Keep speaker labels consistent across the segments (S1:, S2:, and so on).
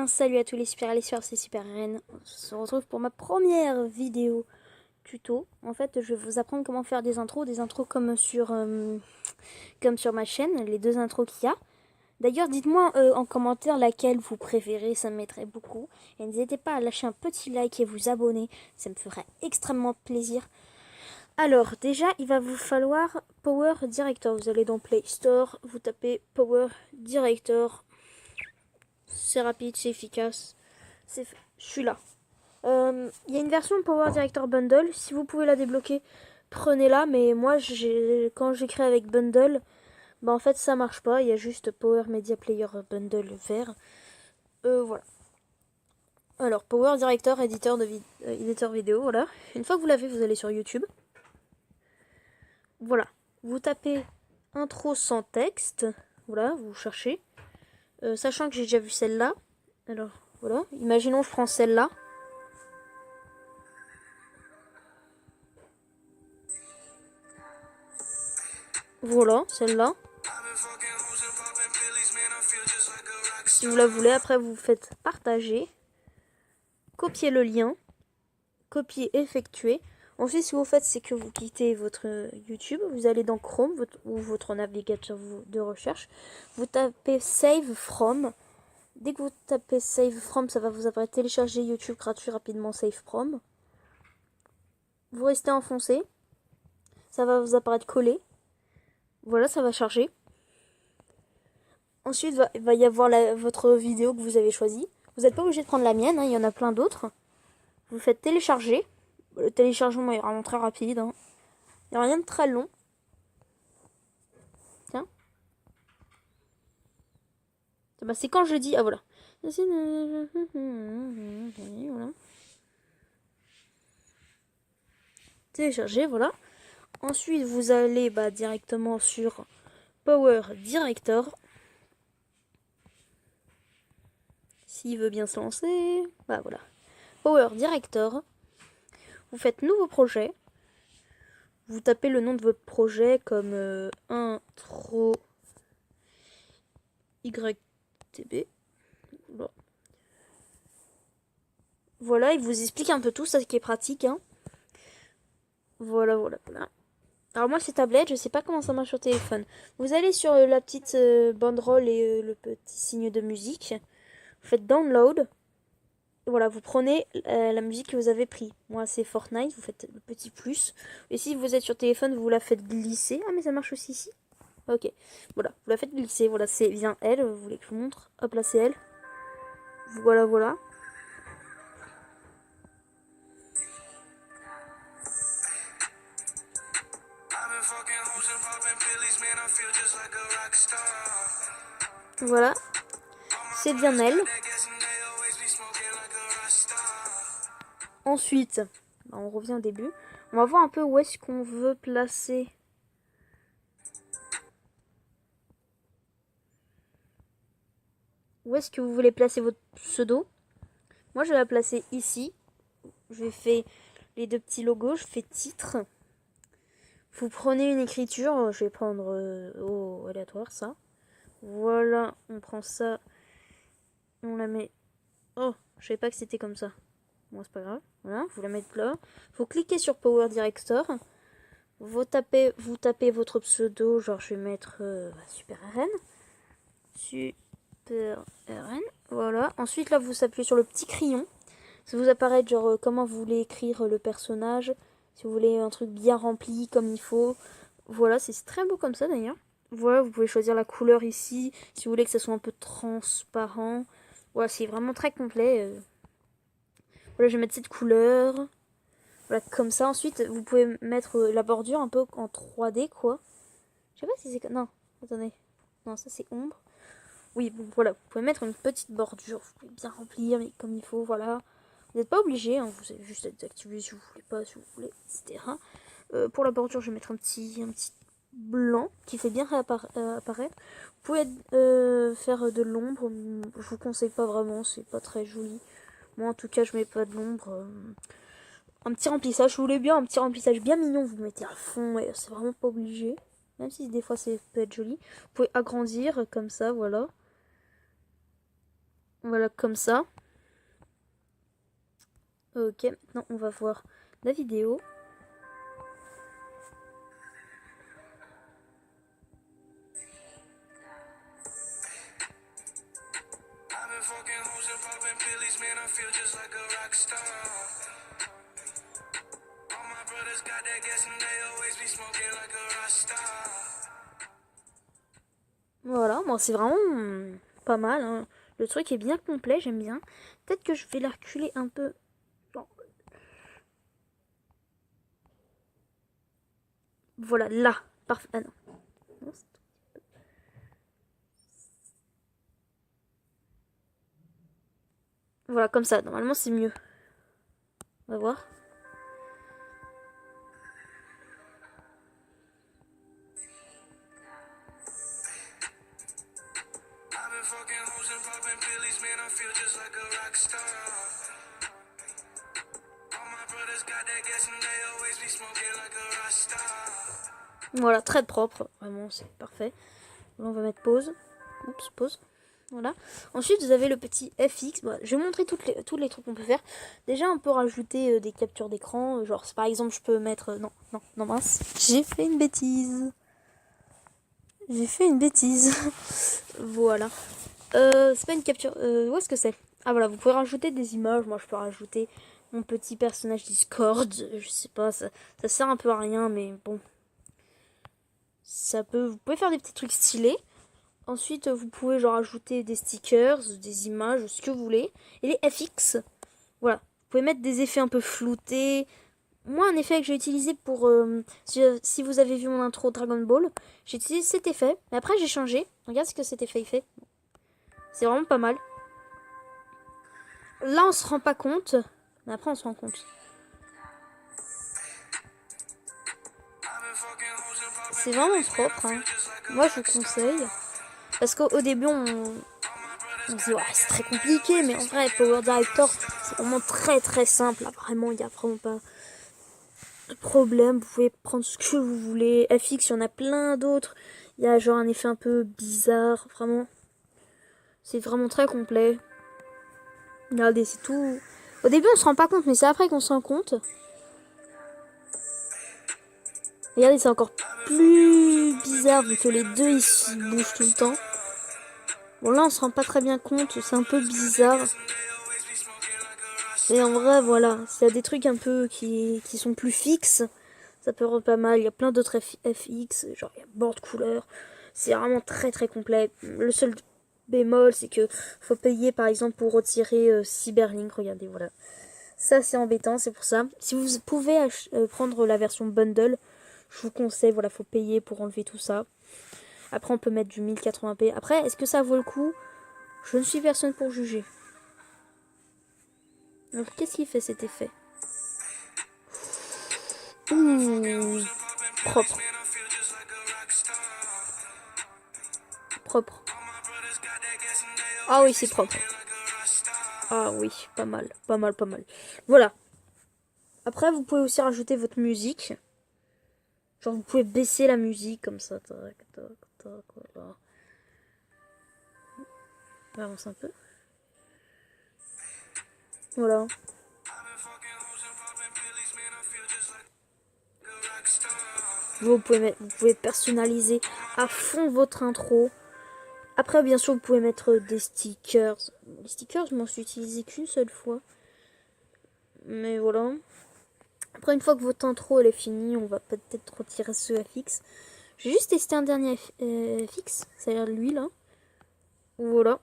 S1: bien, salut à tous les super c'est Super Reine. On se retrouve pour ma première vidéo tuto. En fait, je vais vous apprendre comment faire des intros comme sur ma chaîne, les deux intros qu'il y a. D'ailleurs, dites-moi en commentaire laquelle vous préférez, ça m'aiderait beaucoup. Et n'hésitez pas à lâcher un petit like et vous abonner, ça me ferait extrêmement plaisir. Alors, déjà, il va vous falloir Power Director. Vous allez dans Play Store, vous tapez Power Director. C'est rapide, c'est efficace. Je suis là. Il y a une version Power Director Bundle. Si vous pouvez la débloquer, prenez-la. Mais moi, quand j'écris avec Bundle, bah en fait, ça marche pas. Il y a juste Power Media Player Bundle vert. Voilà. Alors, Power Director, éditeur vidéo, voilà. Une fois que vous l'avez, vous allez sur YouTube. Voilà. Vous tapez intro sans texte. Voilà, vous cherchez. Sachant que j'ai déjà vu celle-là. Alors, voilà. Imaginons je prends celle-là. Voilà, celle-là. Si vous la voulez, après vous faites partager. Copier le lien. Copier, effectuer. Ensuite, ce que vous faites, c'est que vous quittez votre YouTube. Vous allez dans Chrome ou votre navigateur de recherche. Vous tapez Save From. Dès que vous tapez Save From, ça va vous apparaître télécharger YouTube gratuit rapidement Save From. Vous restez enfoncé. Ça va vous apparaître coller. Voilà, ça va charger. Ensuite, il va y avoir votre vidéo que vous avez choisie. Vous n'êtes pas obligé de prendre la mienne, hein, il y en a plein d'autres. Vous faites télécharger. Le téléchargement est vraiment très rapide. Hein. Il n'y a rien de très long. Tiens. Bah, c'est quand je dis... Ah, voilà. Voilà. Télécharger, voilà. Ensuite, vous allez directement sur Power Director. S'il veut bien se lancer. Bah, voilà. Power Director. Vous faites nouveau projet. Vous tapez le nom de votre projet comme intro YTB. Voilà, il vous explique un peu tout, ça qui est pratique. Hein. Voilà. Alors moi c'est tablette, je sais pas comment ça marche sur téléphone. Vous allez sur la petite banderole et le petit signe de musique. Vous faites download. Voilà, vous prenez la musique que vous avez pris. Moi c'est Fortnite, vous faites le petit plus. Et si vous êtes sur téléphone, vous la faites glisser. Ah mais ça marche aussi ici. Ok, voilà, vous la faites glisser. Voilà, c'est bien elle, vous voulez que je vous montre. Hop là c'est elle. Voilà. Voilà, c'est bien elle. Ensuite, on revient au début. On va voir un peu où est-ce qu'on veut placer. Où est-ce que vous voulez placer votre pseudo? Moi, je vais la placer ici. Je fais les deux petits logos. Je fais titre. Vous prenez une écriture. Je vais prendre au aléatoire, ça. Voilà, on prend ça. On la met... Oh, je savais pas que c'était comme ça. Bon, c'est pas grave. Voilà, vous la mettez là. Vous cliquez sur Power Director. Vous tapez votre pseudo. Genre, je vais mettre Super RN. Super RN. Voilà. Ensuite, là, vous appuyez sur le petit crayon. Ça vous apparaît genre comment vous voulez écrire le personnage. Si vous voulez un truc bien rempli comme il faut. Voilà, c'est très beau comme ça d'ailleurs. Voilà, vous pouvez choisir la couleur ici. Si vous voulez que ça soit un peu transparent. Voilà, c'est vraiment très complet. Voilà, je vais mettre cette couleur. Voilà, comme ça. Ensuite, vous pouvez mettre la bordure un peu en 3D, quoi. Je sais pas si c'est... Non, attendez. Non, ça c'est ombre. Oui, bon, voilà. Vous pouvez mettre une petite bordure. Vous pouvez bien remplir, mais comme il faut, voilà. Vous n'êtes pas obligé, hein, vous avez juste à désactiver si vous voulez pas, si vous voulez, etc. Pour la bordure, je vais mettre un petit blanc qui fait bien apparaître. Vous pouvez faire de l'ombre, je vous conseille pas vraiment, c'est pas très joli. Moi en tout cas, je mets pas de l'ombre. Un petit remplissage, si vous voulez bien, un petit remplissage bien mignon, vous le mettez à fond, et c'est vraiment pas obligé. Même si des fois ça peut être joli. Vous pouvez agrandir comme ça, voilà. Voilà, comme ça. Ok, maintenant on va voir la vidéo. Voilà, bon, c'est vraiment pas mal. Hein. Le truc est bien complet, j'aime bien. Peut-être que je vais la reculer un peu. Voilà, là. Parfait. Ah non. Voilà, comme ça. Normalement, c'est mieux. On va voir. Voilà, très propre. Vraiment, c'est parfait. Là, on va mettre pause. Oups, pause. Voilà. Ensuite, vous avez le petit FX. Bon, je vais montrer tous les trucs qu'on peut faire. Déjà, on peut rajouter des captures d'écran. Genre, par exemple, je peux mettre... non, mince. J'ai fait une bêtise. Voilà. C'est pas une capture... où est-ce que c'est? Ah, voilà, vous pouvez rajouter des images. Moi, je peux rajouter mon petit personnage Discord. Je sais pas, ça sert un peu à rien, mais bon. Vous pouvez faire des petits trucs stylés. Ensuite, vous pouvez genre ajouter des stickers, des images, ce que vous voulez. Et les FX, voilà. Vous pouvez mettre des effets un peu floutés. Moi, un effet que j'ai utilisé pour... si vous avez vu mon intro Dragon Ball, j'ai utilisé cet effet. Mais après, j'ai changé. Regarde ce que cet effet il fait. C'est vraiment pas mal. Là, on se rend pas compte. Mais après, on se rend compte. C'est vraiment propre. Hein. Moi, je vous conseille. Parce qu'au début, on se dit, ouais, c'est très compliqué, mais en vrai, Power Director, c'est vraiment très très simple. Là, vraiment, il n'y a vraiment pas de problème. Vous pouvez prendre ce que vous voulez. FX, il y en a plein d'autres. Il y a genre un effet un peu bizarre. Vraiment, c'est vraiment très complet. Regardez, c'est tout. Au début, on se rend pas compte, mais c'est après qu'on se rend compte. Regardez, c'est encore plus bizarre vu que les deux ils se bougent tout le temps. Bon, là, on se rend pas très bien compte. C'est un peu bizarre. Et en vrai, voilà, s'il y a des trucs un peu qui sont plus fixes, ça peut rendre pas mal. Il y a plein d'autres FX, genre il y a board couleur. C'est vraiment très très complet. Le seul bémol, c'est que faut payer par exemple pour retirer Cyberlink. Regardez, voilà. Ça, c'est embêtant, c'est pour ça. Si vous pouvez prendre la version bundle, je vous conseille, voilà, faut payer pour enlever tout ça. Après, on peut mettre du 1080p. Après, est-ce que ça vaut le coup? Je ne suis personne pour juger. Donc, qu'est-ce qui fait cet effet? Ouh, propre. Propre. Ah oui, c'est propre. Ah oui, pas mal, pas mal, pas mal. Voilà. Après, vous pouvez aussi rajouter votre musique. Genre, vous pouvez baisser la musique comme ça. Tac, tac, tac, voilà. On avance un peu. Voilà. Vous pouvez personnaliser à fond votre intro. Après, bien sûr, vous pouvez mettre des stickers. Les stickers, je m'en suis utilisé qu'une seule fois. Mais voilà. Après, une fois que votre intro elle est finie, on va peut-être retirer ce FX. J'ai juste testé un dernier FX. Ça a l'air de lui, là. Voilà.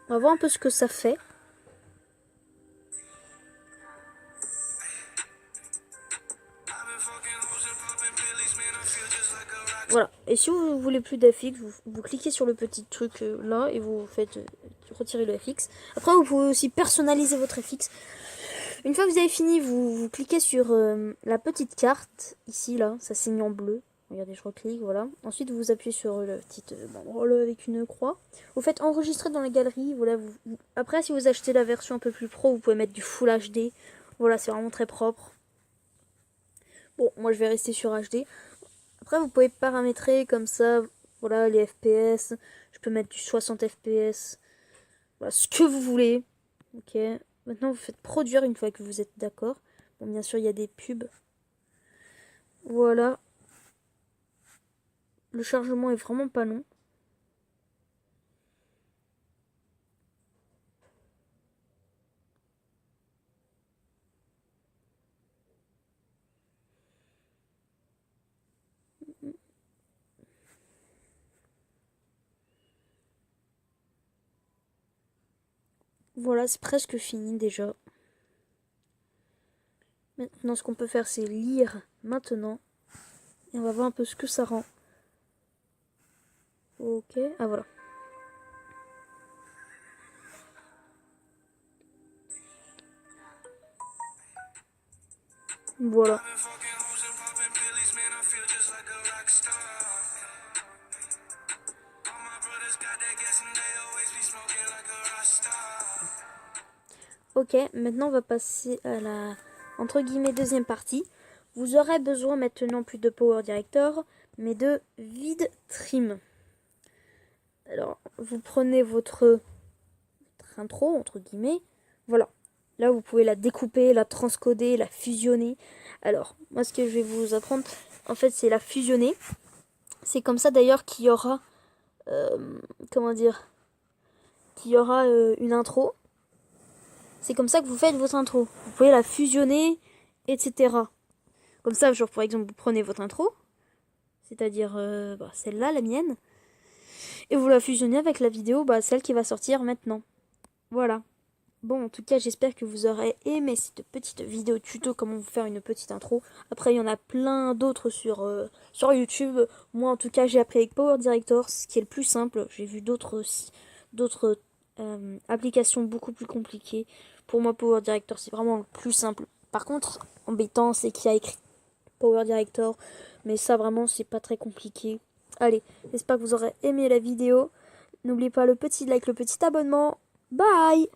S1: On va voir un peu ce que ça fait. Voilà. Et si vous voulez plus d'FX, vous cliquez sur le petit truc là et vous faites retirer le FX. Après, vous pouvez aussi personnaliser votre FX. Une fois que vous avez fini, vous cliquez sur la petite carte ici là, ça s'est mis en bleu. Regardez, je reclique, voilà. Ensuite, vous appuyez sur le petit banderole avec une croix. Vous faites enregistrer dans la galerie. Voilà. Après, si vous achetez la version un peu plus pro, vous pouvez mettre du Full HD. Voilà, c'est vraiment très propre. Bon, moi je vais rester sur HD. Après, vous pouvez paramétrer comme ça, voilà, les FPS. Je peux mettre du 60 fps. Voilà, ce que vous voulez. Ok. Maintenant, vous faites produire une fois que vous êtes d'accord. Bon, bien sûr, il y a des pubs. Voilà. Le chargement est vraiment pas long. Voilà, c'est presque fini déjà. Maintenant, ce qu'on peut faire, c'est lire maintenant. Et on va voir un peu ce que ça rend. Ok, ah voilà. Voilà. Ok, maintenant on va passer à la, entre guillemets, deuxième partie. Vous aurez besoin maintenant plus de Power Director, mais de Vid Trim. Alors, vous prenez votre intro, entre guillemets. Voilà. Là, vous pouvez la découper, la transcoder, la fusionner. Alors, moi, ce que je vais vous apprendre, en fait, c'est la fusionner. C'est comme ça, d'ailleurs, qu'il y aura... comment dire, qu'il y aura une intro. C'est comme ça que vous faites votre intro. Vous pouvez la fusionner, etc. Comme ça, genre par exemple, vous prenez votre intro, c'est-à-dire celle-là, la mienne, et vous la fusionnez avec la vidéo, celle qui va sortir maintenant. Voilà. Bon, en tout cas, j'espère que vous aurez aimé cette petite vidéo tuto comment vous faire une petite intro. Après, il y en a plein d'autres sur YouTube. Moi, en tout cas, j'ai appris avec Power Director, ce qui est le plus simple. J'ai vu d'autres applications beaucoup plus compliquées. Pour moi, Power Director, c'est vraiment le plus simple. Par contre, embêtant, c'est qu'il y a écrit Power Director. Mais ça, vraiment, c'est pas très compliqué. Allez, j'espère que vous aurez aimé la vidéo. N'oubliez pas le petit like, le petit abonnement. Bye!